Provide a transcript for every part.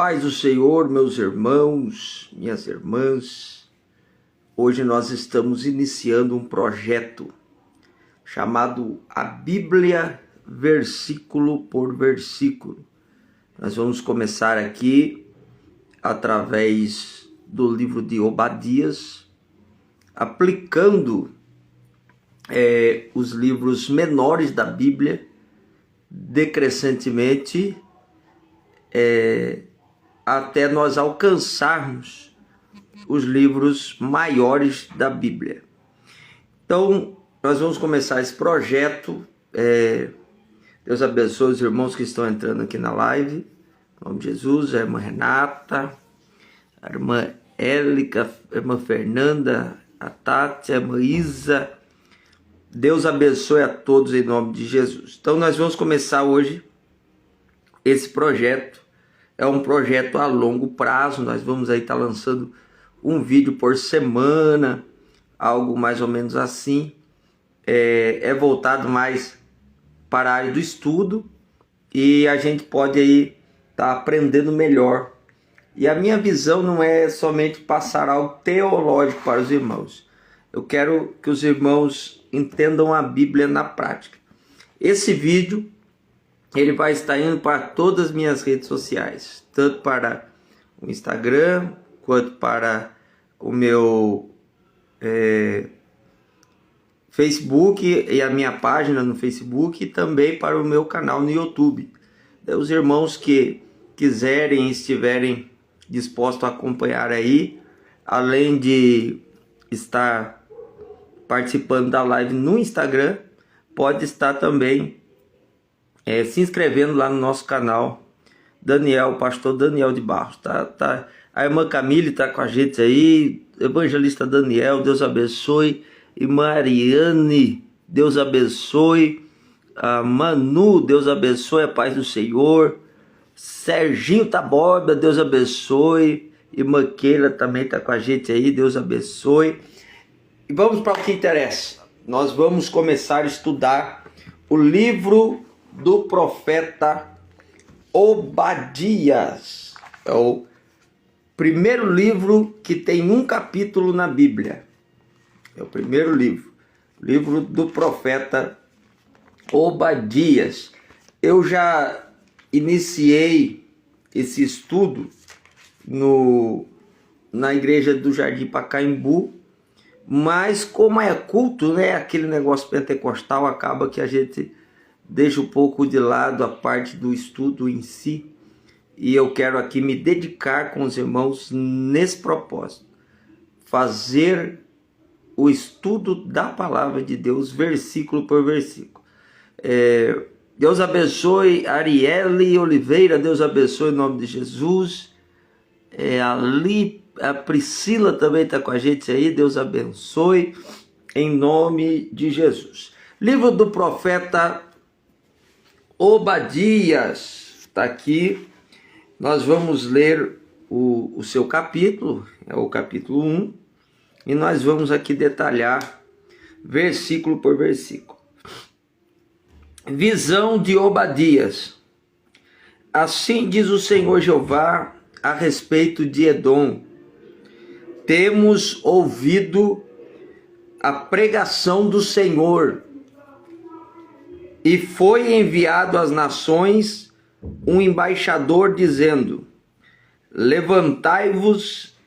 paz do Senhor, meus irmãos, minhas irmãs. Hoje nós estamos iniciando um projeto chamado A Bíblia Versículo por Versículo. Nós vamos começar aqui através do livro de Obadias, aplicando os livros menores da Bíblia decrescentemente até nós alcançarmos os livros maiores da Bíblia. Então, nós vamos começar esse projeto. Deus abençoe os irmãos que estão entrando aqui na live. Em nome de Jesus, a irmã Renata, a irmã Élica, a irmã Fernanda, a Tati, a irmã Isa. Deus abençoe a todos em nome de Jesus. Então, nós vamos começar hoje esse projeto. É um projeto a longo prazo. Nós vamos aí estar lançando um vídeo por semana, algo mais ou menos assim. É voltado mais para a área do estudo e a gente pode aí estar aprendendo melhor. E a minha visão não é somente passar algo teológico para os irmãos. Eu quero que os irmãos entendam a Bíblia na prática. Esse vídeo ele vai estar indo para todas as minhas redes sociais, tanto para o Instagram, quanto para o meu Facebook e a minha página no Facebook, e também para o meu canal no YouTube. Os irmãos que quiserem e estiverem dispostos a acompanhar aí, além de estar participando da live no Instagram, pode estar também se inscrevendo lá no nosso canal, Daniel, pastor Daniel de Barros, tá? A irmã Camille está com a gente aí, evangelista Daniel, Deus abençoe. E Mariane, Deus abençoe. A Manu, Deus abençoe, a paz do Senhor. Serginho Taborda, Deus abençoe. Irmã Keila também está com a gente aí, Deus abençoe. E vamos para o que interessa. Nós vamos começar a estudar o livro do profeta Obadias. É o primeiro livro que tem um capítulo na Bíblia. É o primeiro livro, livro do profeta Obadias. Eu já iniciei esse estudo na igreja do Jardim Pacaembu, mas como é culto, né, aquele negócio pentecostal, acaba que a gente deixa um pouco de lado a parte do estudo em si, e eu quero aqui me dedicar com os irmãos nesse propósito, fazer o estudo da palavra de Deus, versículo por versículo. Deus abençoe Arielle Oliveira, Deus abençoe em nome de Jesus. A Priscila também está com a gente aí, Deus abençoe em nome de Jesus. Livro do profeta Obadias, está aqui. Nós vamos ler o seu capítulo, é o capítulo 1. E nós vamos aqui detalhar versículo por versículo. Visão de Obadias. Assim diz o Senhor Jeová a respeito de Edom. Temos ouvido a pregação do Senhor, e foi enviado às nações um embaixador dizendo: levantai-vos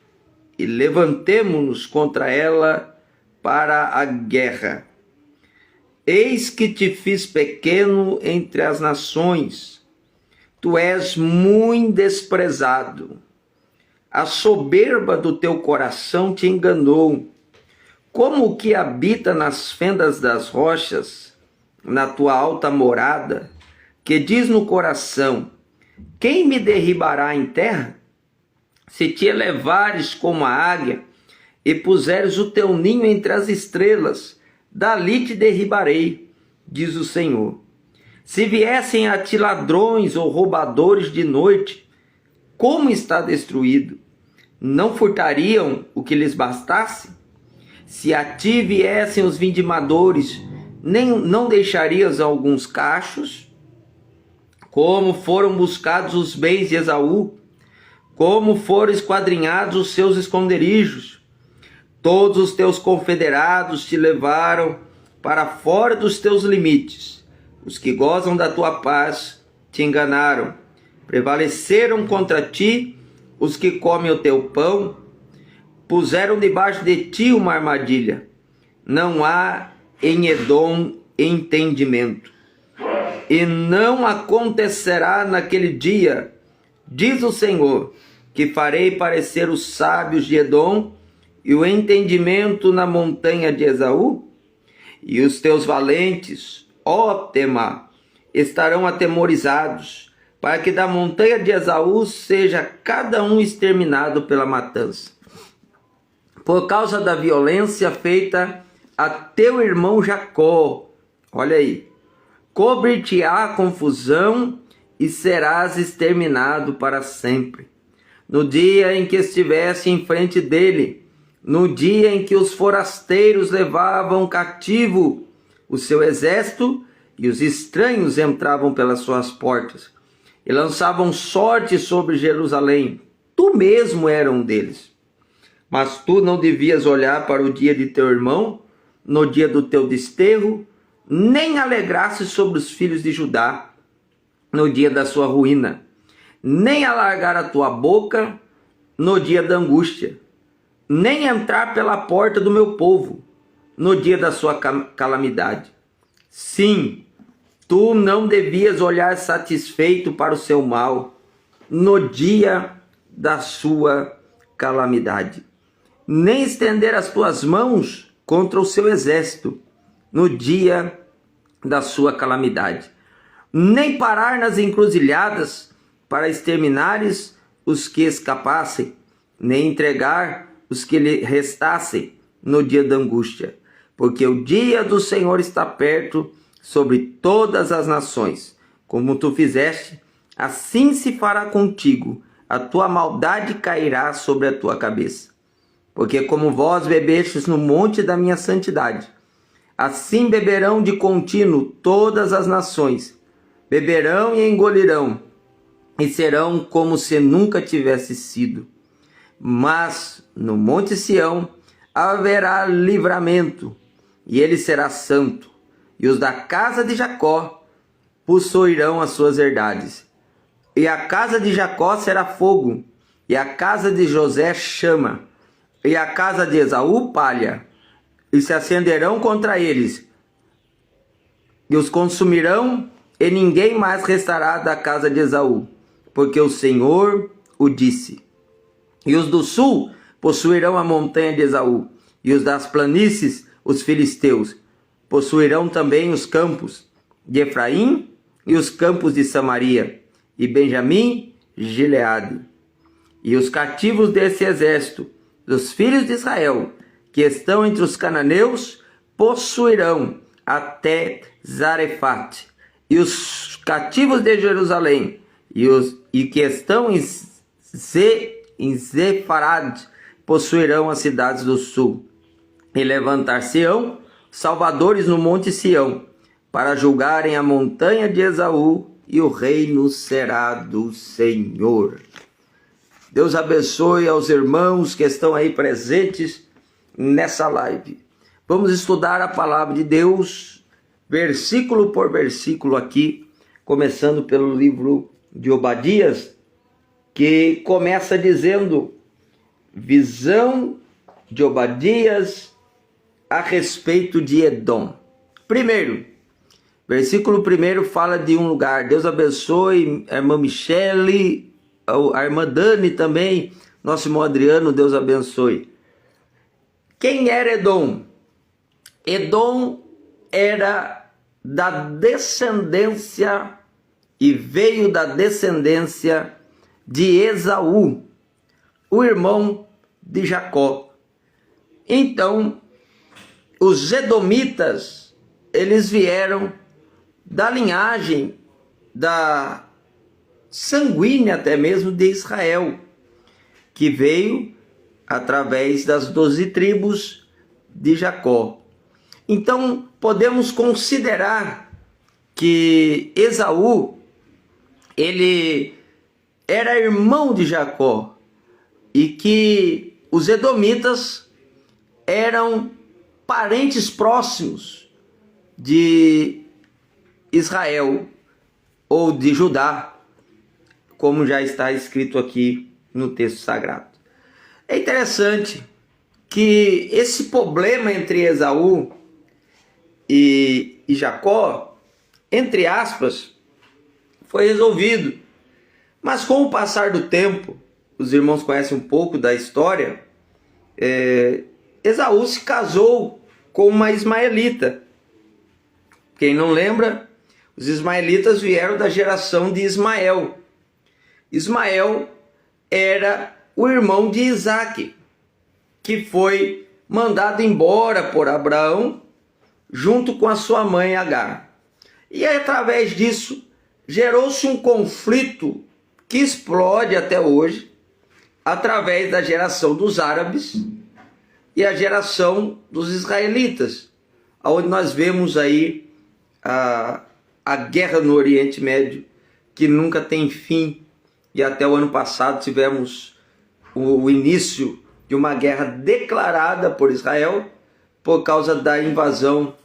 e levantemo-nos contra ela para a guerra. Eis que te fiz pequeno entre as nações, tu és muito desprezado. A soberba do teu coração te enganou, como o que habita nas fendas das rochas, na tua alta morada, que diz no coração: quem me derribará em terra? Se te elevares como a águia e puseres o teu ninho entre as estrelas, dali te derribarei, diz o Senhor. Se viessem a ti ladrões ou roubadores de noite, como está destruído? Não furtariam o que lhes bastasse? Se a ti viessem os vindimadores, não deixarias alguns cachos? Como foram buscados os bens de Esaú? como foram esquadrinhados os seus esconderijos. Todos os teus confederados te levaram para fora dos teus limites. Os que gozam da tua paz te enganaram. Prevaleceram contra ti os que comem o teu pão. Puseram debaixo de ti uma armadilha. Não há em Edom entendimento. E não acontecerá naquele dia, diz o Senhor, que farei parecer os sábios de Edom e o entendimento na montanha de Esaú? E os teus valentes, ó Temá, estarão atemorizados, para que da montanha de Esaú seja cada um exterminado pela matança. Por causa da violência feita a teu irmão Jacó, olha aí, cobrir-te-á confusão e serás exterminado para sempre. No dia em que estivesse em frente dele, no dia em que os forasteiros levavam cativo o seu exército e os estranhos entravam pelas suas portas e lançavam sorte sobre Jerusalém, tu mesmo era um deles. Mas tu não devias olhar para o dia de teu irmão, no dia do teu desterro, nem alegrar-se sobre os filhos de Judá, no dia da sua ruína, nem alargar a tua boca no dia da angústia, nem entrar pela porta do meu povo, no dia da sua calamidade. Sim, tu não devias olhar satisfeito para o seu mal, no dia da sua calamidade, nem estender as tuas mãos contra o seu exército, no dia da sua calamidade, nem parar nas encruzilhadas para exterminares os que escapassem, nem entregar os que lhe restassem no dia da angústia, porque o dia do Senhor está perto sobre todas as nações. Como tu fizeste, assim se fará contigo, a tua maldade cairá sobre a tua cabeça. Porque como vós bebestes no monte da minha santidade, assim beberão de contínuo todas as nações, beberão e engolirão, e serão como se nunca tivesse sido. Mas no monte Sião haverá livramento, e ele será santo, e os da casa de Jacó possuirão as suas herdades. E a casa de Jacó será fogo, e a casa de José chama, e a casa de Esaú palha, e se acenderão contra eles, e os consumirão, e ninguém mais restará da casa de Esaú, porque o Senhor o disse. E os do sul possuirão a montanha de Esaú, e os das planícies, os filisteus, possuirão também os campos de Efraim e os campos de Samaria, e Benjamim, Gileade. E os cativos desse exército, dos filhos de Israel, que estão entre os cananeus, possuirão até Zarefate. E os cativos de Jerusalém, e que estão em Zefarad, possuirão as cidades do sul. E levantar-se-ão salvadores no monte Sião, para julgarem a montanha de Esaú, e o reino será do Senhor. Deus abençoe aos irmãos que estão aí presentes nessa live. Vamos estudar a palavra de Deus, versículo por versículo aqui, começando pelo livro de Obadias, que começa dizendo: visão de Obadias a respeito de Edom. Primeiro, versículo 1 fala de um lugar. Deus abençoe a irmã Michele, a irmã Dani também, nosso irmão Adriano, Deus abençoe. Quem era Edom? Edom era da descendência e veio da descendência de Esaú, o irmão de Jacó. Então, os edomitas, eles vieram da linhagem da sanguínea até mesmo de Israel, que veio através das 12 tribos de Jacó. Então, podemos considerar que Esaú, ele era irmão de Jacó e que os edomitas eram parentes próximos de Israel ou de Judá, como já está escrito aqui no texto sagrado. É interessante que esse problema entre Esaú e Jacó, entre aspas, foi resolvido. Mas com o passar do tempo, os irmãos conhecem um pouco da história, Esaú se casou com uma ismaelita. Quem não lembra, os ismaelitas vieram da geração de Ismael. Ismael era o irmão de Isaque, que foi mandado embora por Abraão junto com a sua mãe Agar. E através disso gerou-se um conflito que explode até hoje, através da geração dos árabes e a geração dos israelitas, onde nós vemos aí a guerra no Oriente Médio, que nunca tem fim, e até o ano passado tivemos o início de uma guerra declarada por Israel por causa da invasão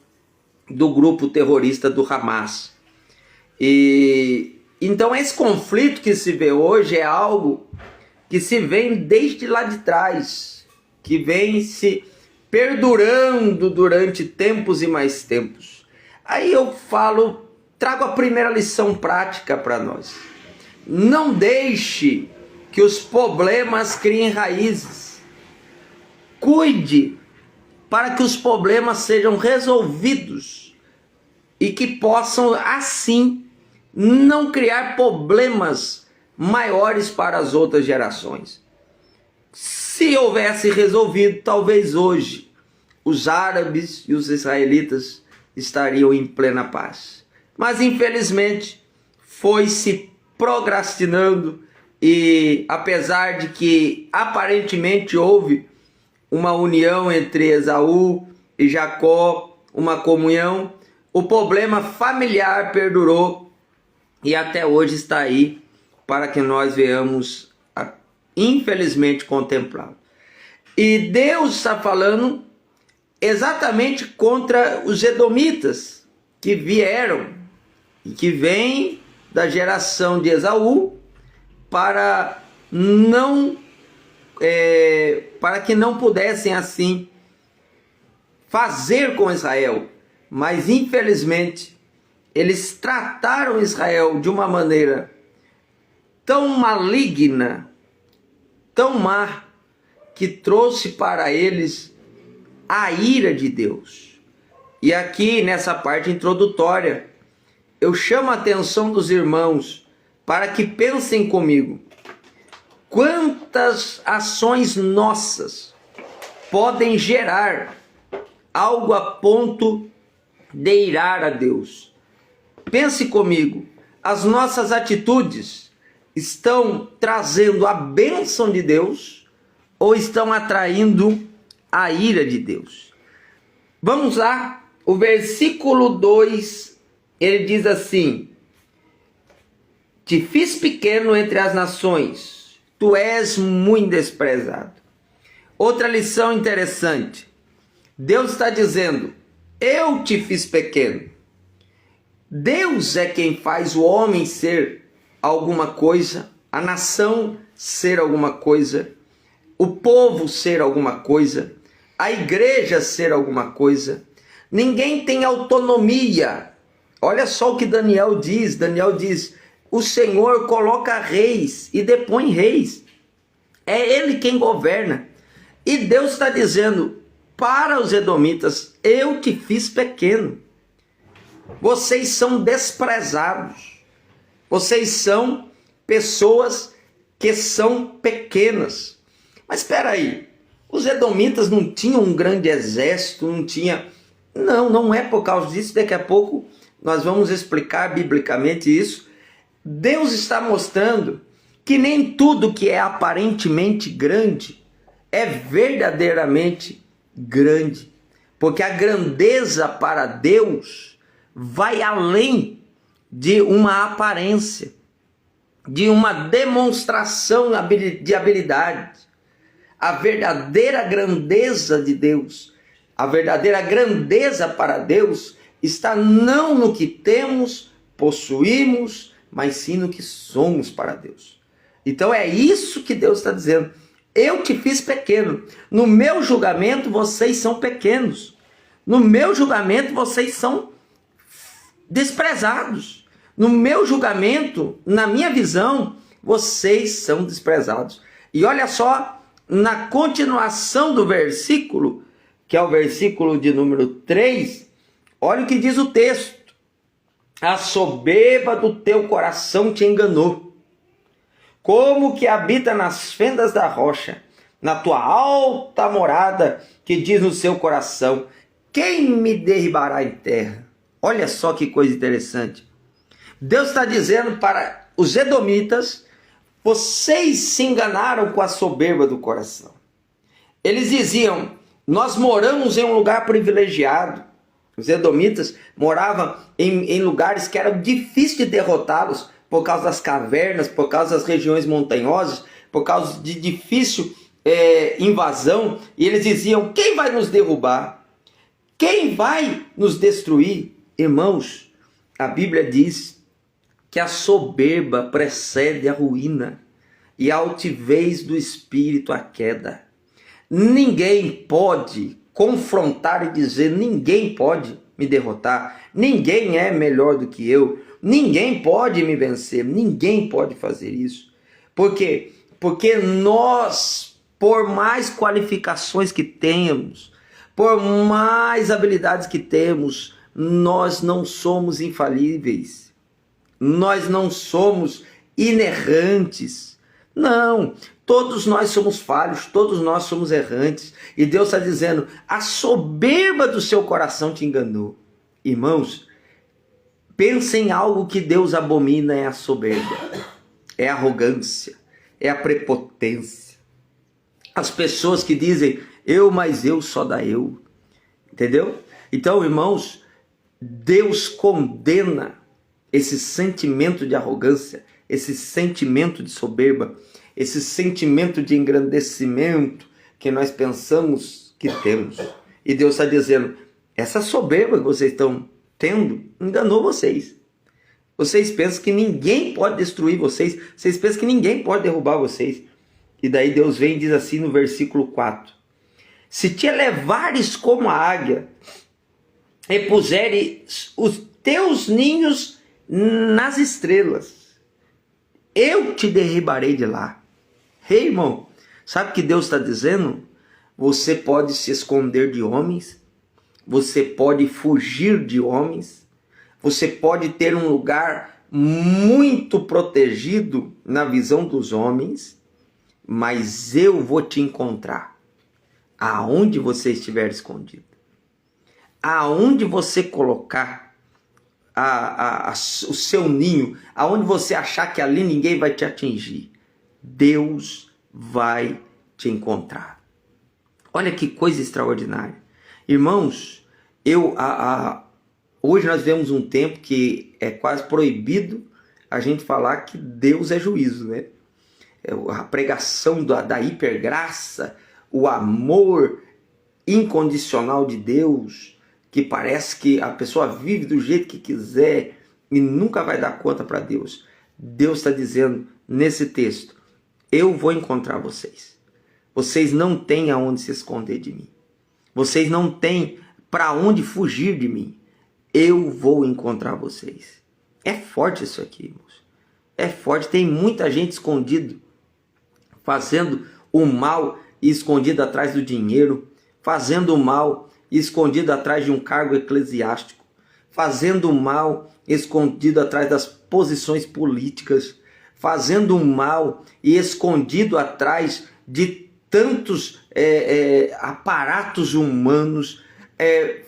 do grupo terrorista do Hamas. E então esse conflito que se vê hoje é algo que se vem desde lá de trás, que vem se perdurando durante tempos e mais tempos. Aí eu trago a primeira lição prática para nós. Não deixe que os problemas criem raízes. Cuide para que os problemas sejam resolvidos e que possam, assim, não criar problemas maiores para as outras gerações. Se houvesse resolvido, talvez hoje os árabes e os israelitas estariam em plena paz. Mas infelizmente foi se procrastinando, e apesar de que aparentemente houve uma união entre Esaú e Jacó, uma comunhão, o problema familiar perdurou e até hoje está aí para que nós venhamos infelizmente contemplá-lo. E Deus está falando exatamente contra os edomitas que vieram e que vêm da geração de Esaú para que não pudessem assim fazer com Israel. Mas infelizmente eles trataram Israel de uma maneira tão maligna, tão má, que trouxe para eles a ira de Deus. E aqui nessa parte introdutória eu chamo a atenção dos irmãos para que pensem comigo. Quantas ações nossas podem gerar algo a ponto de irar a Deus? Pense comigo, as nossas atitudes estão trazendo a bênção de Deus ou estão atraindo a ira de Deus? Vamos lá, o versículo 2, ele diz assim: te fiz pequeno entre as nações, tu és muito desprezado. Outra lição interessante, Deus está dizendo, eu te fiz pequeno. Deus é quem faz o homem ser alguma coisa, a nação ser alguma coisa, o povo ser alguma coisa, a igreja ser alguma coisa. Ninguém tem autonomia. Olha só o que Daniel diz. Daniel diz, o Senhor coloca reis e depõe reis. É Ele quem governa. E Deus está dizendo para os edomitas, eu te fiz pequeno. Vocês são desprezados. Vocês são pessoas que são pequenas. Mas espera aí, os edomitas não tinham um grande exército, não é por causa disso. Daqui a pouco nós vamos explicar biblicamente isso. Deus está mostrando que nem tudo que é aparentemente grande é verdadeiramente grande, porque a grandeza para Deus vai além de uma aparência. de uma demonstração de habilidade. A verdadeira grandeza de Deus, a verdadeira grandeza para Deus está não no que temos, possuímos, mas sim no que somos para Deus. Então é isso que Deus está dizendo. Eu te fiz pequeno. No meu julgamento vocês são pequenos. No meu julgamento vocês são desprezados. No meu julgamento, na minha visão, vocês são desprezados. E olha só, na continuação do versículo, que é o versículo de número 3, olha o que diz o texto. A soberba do teu coração te enganou, como que habita nas fendas da rocha, na tua alta morada, que diz no seu coração, quem me derribará em terra? Olha só que coisa interessante. Deus está dizendo para os edomitas, vocês se enganaram com a soberba do coração. Eles diziam, nós moramos em um lugar privilegiado. Os edomitas moravam em lugares que eram difíceis de derrotá-los, por causa das cavernas, por causa das regiões montanhosas, por causa de difícil invasão. E eles diziam, quem vai nos derrubar? Quem vai nos destruir? Irmãos, a Bíblia diz que a soberba precede a ruína e a altivez do espírito a queda. Ninguém pode confrontar e dizer, ninguém pode me derrotar, ninguém é melhor do que eu, ninguém pode me vencer, ninguém pode fazer isso. Por quê? Porque nós, por mais qualificações que tenhamos, por mais habilidades que temos, nós não somos infalíveis. Nós não somos inerrantes. Não, todos nós somos falhos, todos nós somos errantes. E Deus está dizendo, a soberba do seu coração te enganou. Irmãos, pensem em algo que Deus abomina, é a soberba, é a arrogância, é a prepotência. As pessoas que dizem, mas eu, só dá eu. Entendeu? Então, irmãos, Deus condena esse sentimento de arrogância, esse sentimento de soberba, esse sentimento de engrandecimento que nós pensamos que temos. E Deus está dizendo, essa soberba que vocês estão tendo, enganou vocês. Vocês pensam que ninguém pode destruir vocês, vocês pensam que ninguém pode derrubar vocês. E daí Deus vem e diz assim no versículo 4, se te elevares como a águia, e puseres os teus ninhos nas estrelas, eu te derribarei de lá. Ei, irmão, sabe o que Deus está dizendo? Você pode se esconder de homens, você pode fugir de homens, você pode ter um lugar muito protegido na visão dos homens, mas eu vou te encontrar aonde você estiver escondido. Aonde você colocar o seu ninho, aonde você achar que ali ninguém vai te atingir, Deus vai te encontrar. Olha que coisa extraordinária. Irmãos, hoje nós vemos um tempo que é quase proibido a gente falar que Deus é juízo, né? A pregação da hipergraça, o amor incondicional de Deus, que parece que a pessoa vive do jeito que quiser e nunca vai dar conta para Deus. Deus está dizendo nesse texto, eu vou encontrar vocês. Vocês não têm aonde se esconder de mim. Vocês não têm para onde fugir de mim. Eu vou encontrar vocês. É forte isso aqui, irmãos. É forte. Tem muita gente escondido, fazendo o mal e escondido atrás do dinheiro, fazendo o mal escondido atrás de um cargo eclesiástico, fazendo o mal escondido atrás das posições políticas, fazendo o mal e escondido atrás de tantos aparatos humanos,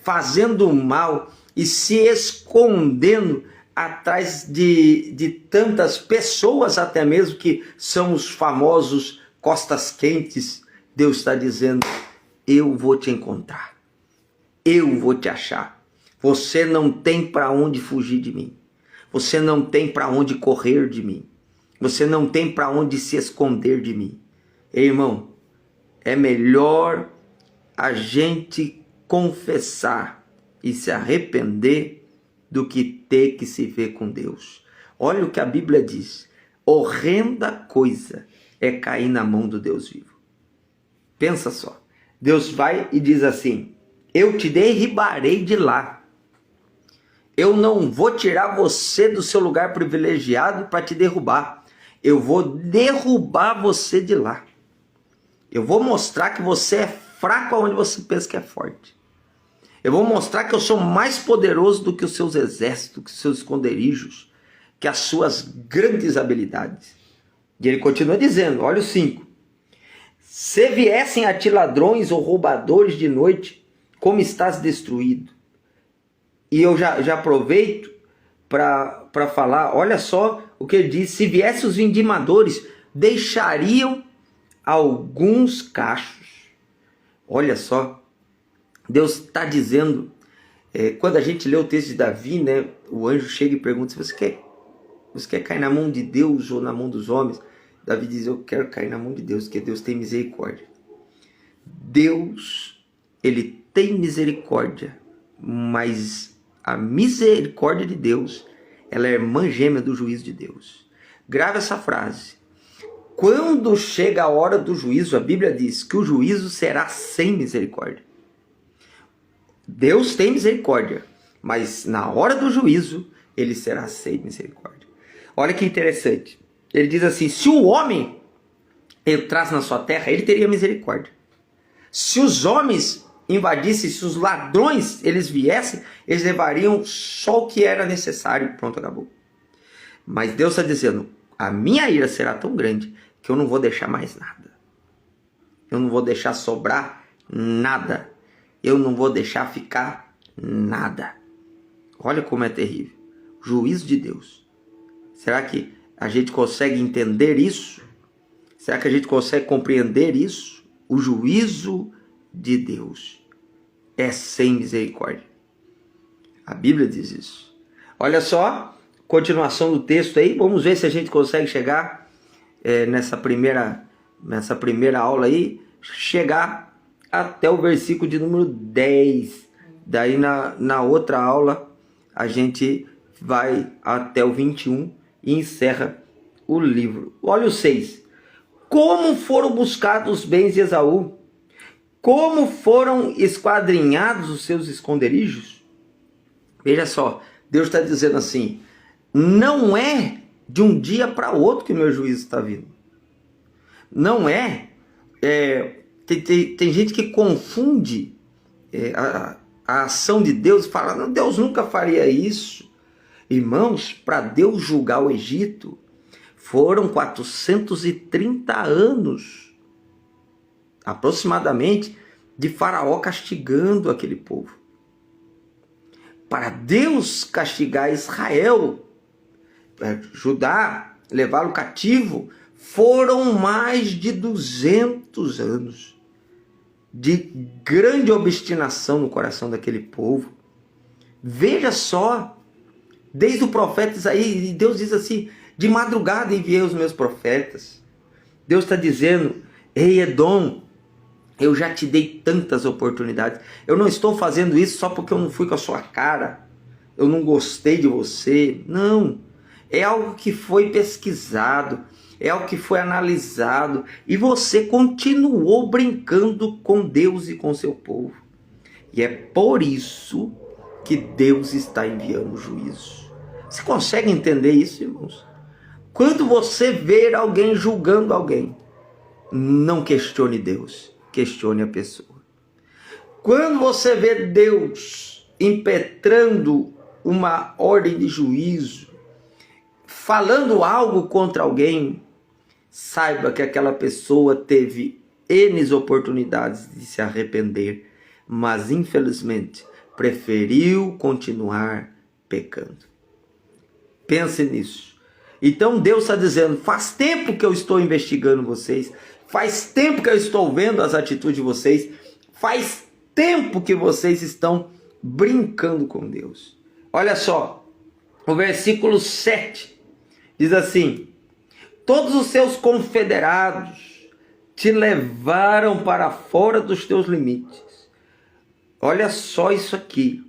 fazendo o mal e se escondendo atrás de tantas pessoas, até mesmo que são os famosos costas quentes. Deus está dizendo, eu vou te encontrar, eu vou te achar. Você não tem para onde fugir de mim, você não tem para onde correr de mim, Você não tem para onde se esconder de mim. Ei, irmão, é melhor a gente confessar e se arrepender do que ter que se ver com Deus. Olha o que a Bíblia diz. Horrenda coisa é cair na mão do Deus vivo. Pensa só. Deus vai e diz assim: eu te derribarei de lá. Eu não vou tirar você do seu lugar privilegiado para te derrubar. Eu vou derrubar você de lá. Eu vou mostrar que você é fraco onde você pensa que é forte. Eu vou mostrar que eu sou mais poderoso do que os seus exércitos, do que os seus esconderijos, que as suas grandes habilidades. E ele continua dizendo, olha o 5. Se viessem a ti ladrões ou roubadores de noite, como estás destruído? E eu já aproveito para falar, olha só o que ele diz. Se viessem os vindimadores, deixariam alguns cachos. Olha só, Deus está dizendo, quando a gente lê o texto de Davi, né, o anjo chega e pergunta, se você quer cair na mão de Deus ou na mão dos homens? Davi diz, eu quero cair na mão de Deus, porque Deus tem misericórdia. Deus, ele tem misericórdia, mas a misericórdia de Deus, ela é irmã gêmea do juízo de Deus. Grave essa frase. Quando chega a hora do juízo, a Bíblia diz que o juízo será sem misericórdia. Deus tem misericórdia, mas na hora do juízo, ele será sem misericórdia. Olha que interessante. Ele diz assim, se o homem entrasse na sua terra, ele teria misericórdia. Se os homens invadissem, se os ladrões eles viessem, eles levariam só o que era necessário. Pronto, acabou. Mas Deus está dizendo, a minha ira será tão grande que eu não vou deixar mais nada. Eu não vou deixar sobrar nada. Eu não vou deixar ficar nada. Olha como é terrível. O juízo de Deus. Será que a gente consegue entender isso? Será que a gente consegue compreender isso? O juízo de Deus é sem misericórdia. A Bíblia diz isso. Olha só, continuação do texto aí. Vamos ver se a gente consegue chegar nessa primeira aula aí, chegar até o versículo de número 10. Daí na outra aula a gente vai até o 21 e encerra o livro. Olha o 6. Como foram buscados os bens de Esaú? Como foram esquadrinhados os seus esconderijos? Veja só, Deus está dizendo assim, não é de um dia para o outro que o meu juízo está vindo. Não tem gente que confunde a ação de Deus e fala, não, Deus nunca faria isso. Irmãos, para Deus julgar o Egito, foram 430 anos, aproximadamente, de Faraó castigando aquele povo. Para Deus castigar Israel, Judá, levá-lo cativo, foram mais de 200 anos de grande obstinação no coração daquele povo. Veja só, desde o profeta Isaías, Deus diz assim, de madrugada enviei os meus profetas. Deus está dizendo, ei Edom, eu já te dei tantas oportunidades. Eu não estou fazendo isso só porque eu não fui com a sua cara. Eu não gostei de você. Não. É algo que foi pesquisado. É algo que foi analisado. E você continuou brincando com Deus e com seu povo. E é por isso que Deus está enviando o juízo. Você consegue entender isso, irmãos? Quando você ver alguém julgando alguém, não questione Deus. Questione a pessoa. Quando você vê Deus impetrando uma ordem de juízo, falando algo contra alguém, saiba que aquela pessoa teve N oportunidades de se arrepender, mas infelizmente preferiu continuar pecando. Pense nisso. Então Deus está dizendo, faz tempo que eu estou investigando vocês, faz tempo que eu estou vendo as atitudes de vocês, faz tempo que vocês estão brincando com Deus. Olha só, o versículo 7 diz assim, Todos os seus confederados te levaram para fora dos teus limites. Olha só isso aqui.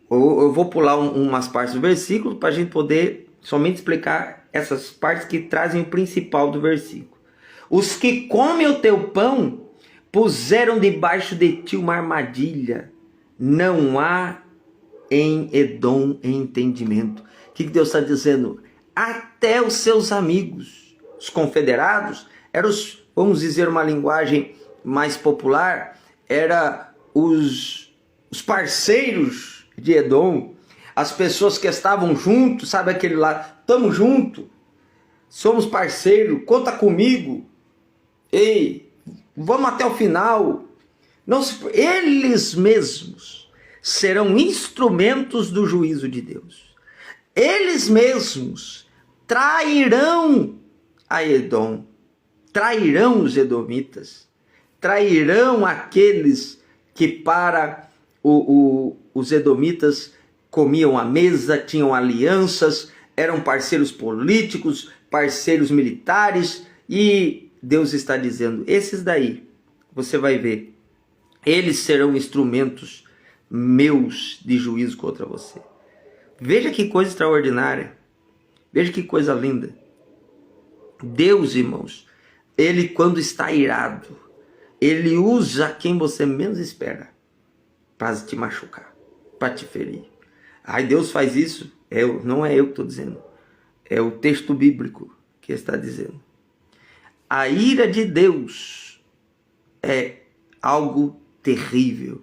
Eu vou pular umas partes do versículo para a gente poder somente explicar essas partes que trazem o principal do versículo. Os que comem o teu pão puseram debaixo de ti uma armadilha. Não há em Edom entendimento. O que Deus está dizendo? Até os seus amigos, os confederados, eram os, vamos dizer uma linguagem mais popular, era os parceiros de Edom, as pessoas que estavam juntos, sabe aquele lá, estamos juntos, somos parceiros, conta comigo, ei, vamos até o final. Não, eles mesmos serão instrumentos do juízo de Deus. Eles mesmos trairão a Edom, trairão os edomitas, trairão aqueles que para os edomitas comiam à mesa, tinham alianças, eram parceiros políticos, parceiros militares, e Deus está dizendo, esses daí, você vai ver, eles serão instrumentos meus de juízo contra você. Veja que coisa extraordinária, veja que coisa linda. Deus, irmãos, ele quando está irado, ele usa quem você menos espera para te machucar, para te ferir. Ai, Deus faz isso? Não é eu que estou dizendo. É o texto bíblico que está dizendo. A ira de Deus é algo terrível.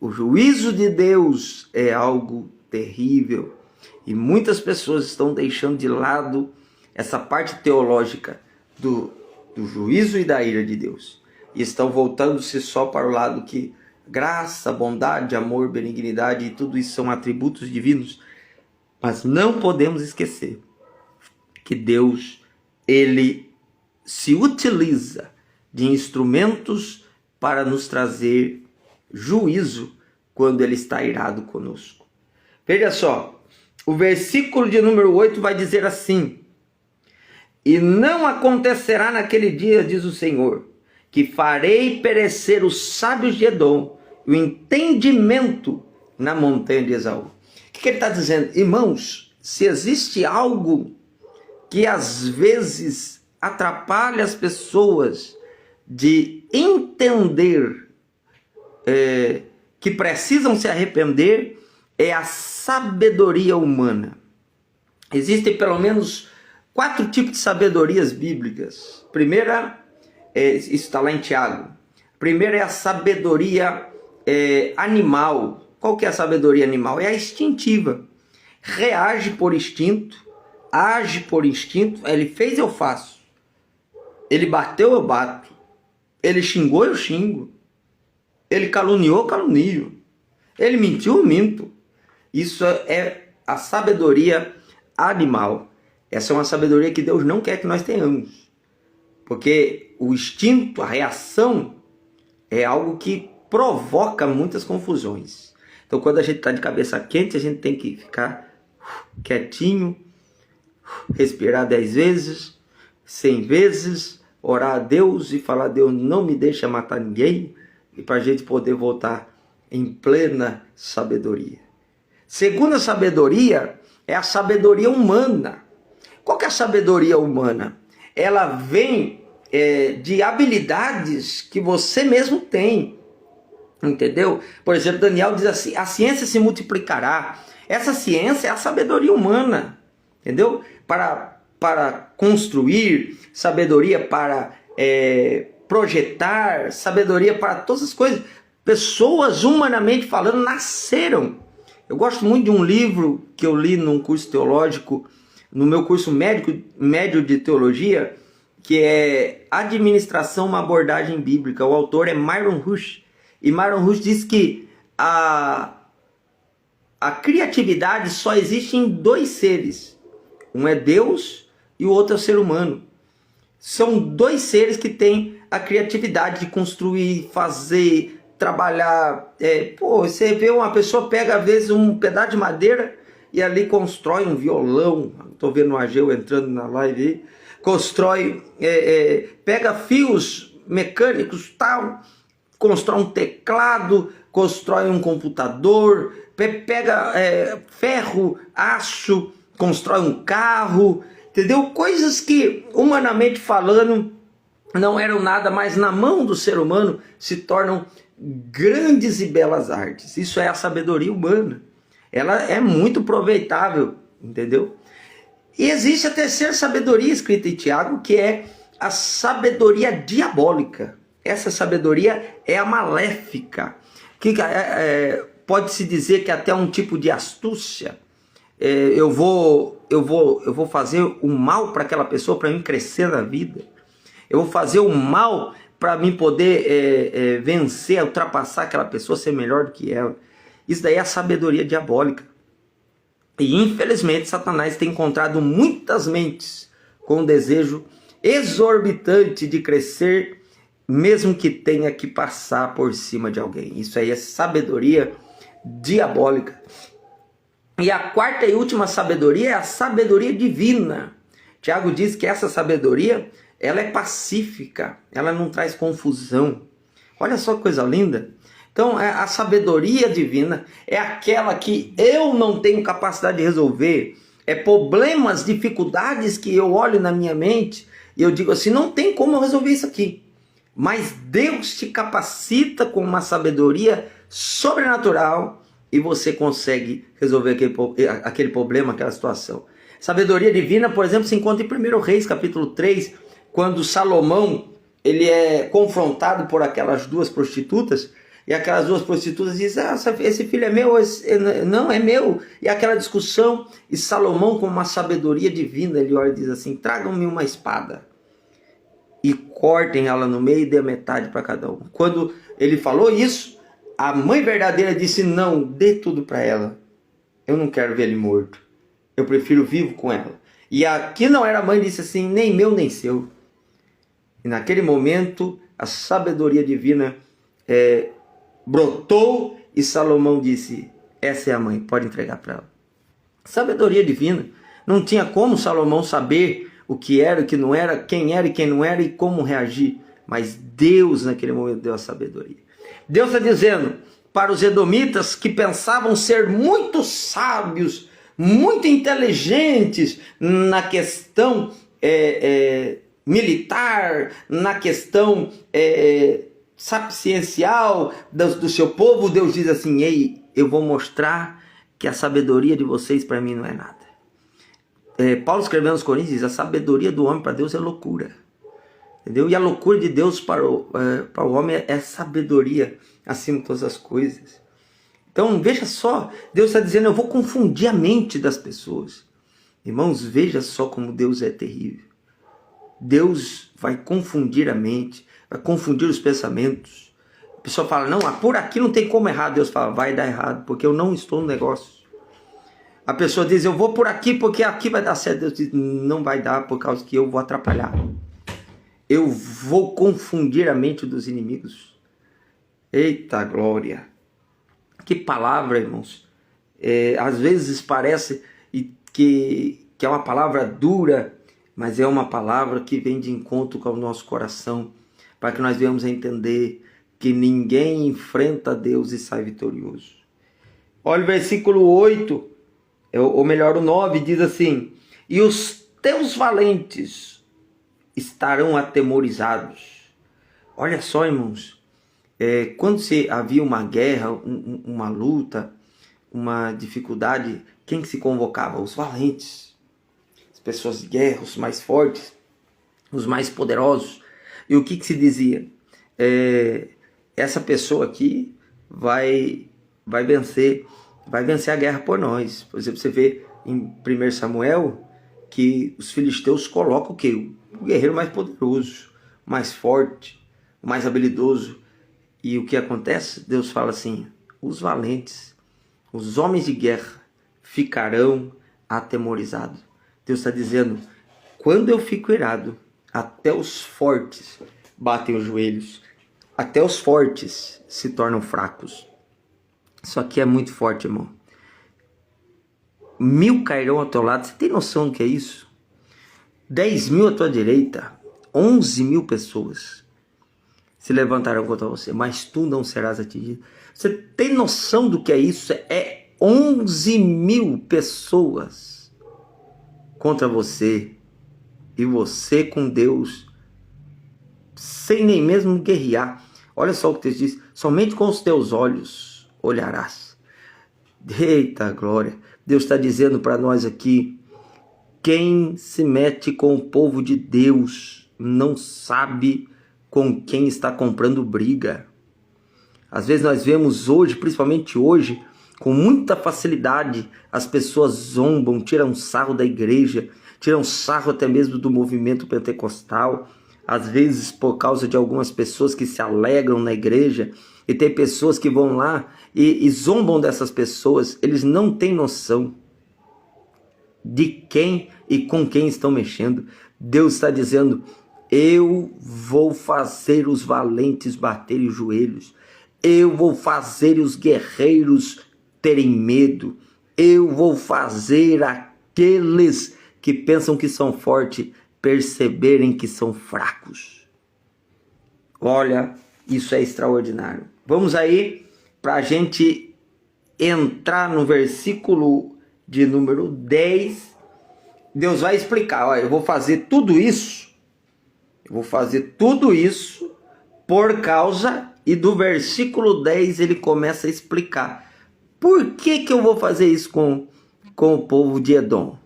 O juízo de Deus é algo terrível. E muitas pessoas estão deixando de lado essa parte teológica do juízo e da ira de Deus. E estão voltando-se só para o lado que graça, bondade, amor, benignidade e tudo isso são atributos divinos. Mas não podemos esquecer que Deus, ele se utiliza de instrumentos para nos trazer juízo quando ele está irado conosco. Veja só, o versículo de número 8 vai dizer assim: e não acontecerá naquele dia, diz o Senhor, que farei perecer os sábios de Edom e o entendimento na montanha de Esaú. O que ele está dizendo? Irmãos, se existe algo que às vezes atrapalha as pessoas de entender que precisam se arrepender, é a sabedoria humana. Existem pelo menos 4 tipos de sabedorias bíblicas. Primeira, isso está lá em Tiago. Primeira é a sabedoria animal. Qual que é a sabedoria animal? É a instintiva. Reage por instinto, age por instinto. Ele fez, eu faço. Ele bateu, eu bato. Ele xingou, eu xingo. Ele caluniou, eu calunio. Ele mentiu, eu minto. Isso é a sabedoria animal. Essa é uma sabedoria que Deus não quer que nós tenhamos. Porque o instinto, a reação, é algo que provoca muitas confusões. Então, quando a gente está de cabeça quente, a gente tem que ficar quietinho, respirar 10 vezes, 100 vezes, orar a Deus e falar: Deus, não me deixa matar ninguém, e para a gente poder voltar em plena sabedoria. Segunda sabedoria é a sabedoria humana. Qual que é a sabedoria humana? Ela vem de habilidades que você mesmo tem. Entendeu? Por exemplo, Daniel diz assim: a ciência se multiplicará. Essa ciência é a sabedoria humana. Entendeu? Para construir, sabedoria para projetar, sabedoria para todas as coisas. Pessoas, humanamente falando, nasceram. Eu gosto muito de um livro que eu li num curso teológico, no meu curso médio de teologia, que é Administração, uma abordagem bíblica. O autor é Myron Rush. E Myron Rush diz que a criatividade só existe em 2 seres. Um é Deus e o outro é o ser humano. São 2 seres que têm a criatividade de construir, fazer, trabalhar. Você vê uma pessoa pega às vezes um pedaço de madeira e ali constrói um violão. Estou vendo o Ageu entrando na live aí. constrói, pega fios mecânicos, tal, constrói um teclado, constrói um computador, pega ferro, aço, constrói um carro, entendeu? Coisas que, humanamente falando, não eram nada, mas na mão do ser humano se tornam grandes e belas artes. Isso é a sabedoria humana. Ela é muito aproveitável, entendeu? E existe a terceira sabedoria escrita em Tiago, que é a sabedoria diabólica. Essa sabedoria é a maléfica, que pode-se dizer que até um tipo de astúcia. Eu vou fazer o mal para aquela pessoa para mim crescer na vida. Eu vou fazer o mal para mim poder vencer, ultrapassar aquela pessoa, ser melhor do que ela. Isso daí é a sabedoria diabólica. E infelizmente Satanás tem encontrado muitas mentes com um desejo exorbitante de crescer, mesmo que tenha que passar por cima de alguém. Isso aí é sabedoria diabólica. E a quarta e última sabedoria é a sabedoria divina. Tiago diz que essa sabedoria, ela é pacífica, ela não traz confusão. Olha só que coisa linda. Então, a sabedoria divina é aquela que eu não tenho capacidade de resolver. Problemas, dificuldades que eu olho na minha mente e eu digo assim, não tem como eu resolver isso aqui. Mas Deus te capacita com uma sabedoria sobrenatural e você consegue resolver aquele problema, aquela situação. Sabedoria divina, por exemplo, se encontra em 1 Reis, capítulo 3, quando Salomão ele é confrontado por aquelas duas prostitutas, e aquelas duas prostitutas dizem, esse filho é meu, não é meu. E aquela discussão, e Salomão com uma sabedoria divina, ele olha e diz assim, tragam-me uma espada e cortem ela no meio e dê a metade para cada um. Quando ele falou isso, a mãe verdadeira disse, não, dê tudo para ela. Eu não quero ver ele morto. Eu prefiro vivo com ela. E a que não era mãe disse assim, nem meu nem seu. E naquele momento, a sabedoria divina brotou e Salomão disse, essa é a mãe, pode entregar para ela. Sabedoria divina. Não tinha como Salomão saber o que era, o que não era, quem era e quem não era e como reagir. Mas Deus naquele momento deu a sabedoria. Deus está dizendo para os edomitas que pensavam ser muito sábios, muito inteligentes na questão militar, na questão sapiencial do seu povo, Deus diz assim, ei, eu vou mostrar que a sabedoria de vocês para mim não é nada. Paulo escrevendo aos Coríntios diz, a sabedoria do homem para Deus é loucura. Entendeu? E a loucura de Deus para o homem é sabedoria acima de todas as coisas. Então veja só, Deus está dizendo, eu vou confundir a mente das pessoas. Irmãos, veja só como Deus é terrível. Deus vai confundir a mente, vai confundir os pensamentos. A pessoa fala, não, por aqui não tem como errar. Deus fala, vai dar errado, porque eu não estou no negócio. A pessoa diz, eu vou por aqui porque aqui vai dar certo. Deus diz, não vai dar por causa que eu vou atrapalhar. Eu vou confundir a mente dos inimigos. Eita glória! Que palavra, irmãos. Às vezes parece que é uma palavra dura, mas é uma palavra que vem de encontro com o nosso coração, para que nós venhamos a entender que ninguém enfrenta Deus e sai vitorioso. Olha o versículo 8, ou melhor o 9, diz assim, e os teus valentes estarão atemorizados. Olha só, irmãos, quando havia uma guerra, uma luta, uma dificuldade, quem que se convocava? Os valentes, as pessoas de guerra, os mais fortes, os mais poderosos. E o que se dizia? Essa pessoa aqui vai vencer a guerra por nós. Por exemplo, você vê em 1 Samuel que os filisteus colocam o quê? O guerreiro mais poderoso, mais forte, mais habilidoso. E o que acontece? Deus fala assim, os valentes, os homens de guerra ficarão atemorizados. Deus está dizendo, quando eu fico irado, até os fortes batem os joelhos, até os fortes se tornam fracos. Isso aqui é muito forte, irmão. 1000 cairão ao teu lado, você tem noção do que é isso? 10.000 à tua direita, 11.000 pessoas se levantarão contra você, mas tu não serás atingido. Você tem noção do que é isso? É 11.000 pessoas contra você, e você com Deus, sem nem mesmo guerrear. Olha só o que Deus diz: somente com os teus olhos olharás. Eita glória! Deus está dizendo para nós aqui: quem se mete com o povo de Deus não sabe com quem está comprando briga. Às vezes nós vemos hoje, principalmente hoje, com muita facilidade, as pessoas zombam, tiram sarro da igreja, tiram sarro até mesmo do movimento pentecostal, às vezes por causa de algumas pessoas que se alegram na igreja, e tem pessoas que vão lá e zombam dessas pessoas. Eles não têm noção de quem e com quem estão mexendo. Deus está dizendo: eu vou fazer os valentes baterem os joelhos, eu vou fazer os guerreiros terem medo, eu vou fazer aqueles que pensam que são fortes perceberem que são fracos. Olha, isso é extraordinário. Vamos aí para a gente entrar no versículo de número 10. Deus vai explicar: olha, eu vou fazer tudo isso, por causa, e do versículo 10 ele começa a explicar por que eu vou fazer isso com o povo de Edom.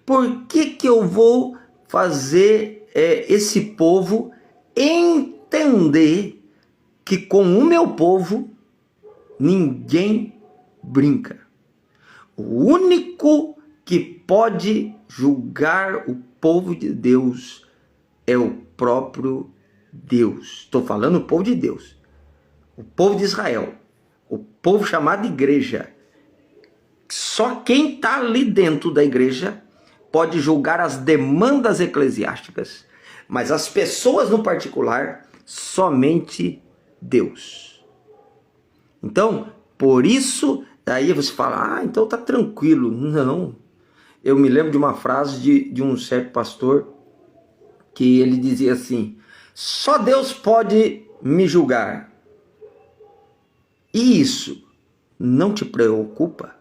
Por que eu vou fazer esse povo entender que com o meu povo ninguém brinca. O único que pode julgar o povo de Deus é o próprio Deus. Estou falando o povo de Deus, o povo de Israel, o povo chamado igreja. Só quem está ali dentro da igreja pode julgar as demandas eclesiásticas, mas as pessoas no particular, somente Deus. Então, por isso, aí você fala: então tá tranquilo. Não. Eu me lembro de uma frase de um certo pastor, que ele dizia assim: só Deus pode me julgar. E isso não te preocupa?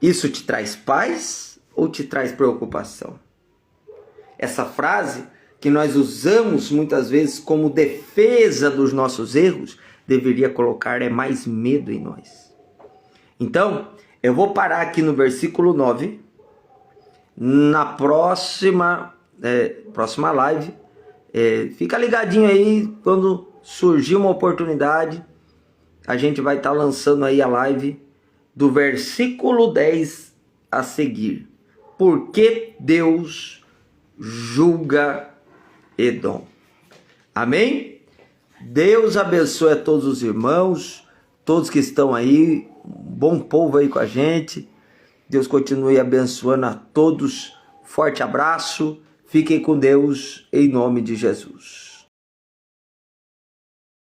Isso te traz paz ou te traz preocupação? Essa frase que nós usamos muitas vezes como defesa dos nossos erros, deveria colocar mais medo em nós. Então, eu vou parar aqui no versículo 9. Na próxima live, fica ligadinho aí, quando surgir uma oportunidade, a gente vai estar lançando aí a live do versículo 10 a seguir. Por que Deus julga Edom? Amém? Deus abençoe a todos os irmãos, todos que estão aí, um bom povo aí com a gente. Deus continue abençoando a todos. Forte abraço, fiquem com Deus, em nome de Jesus.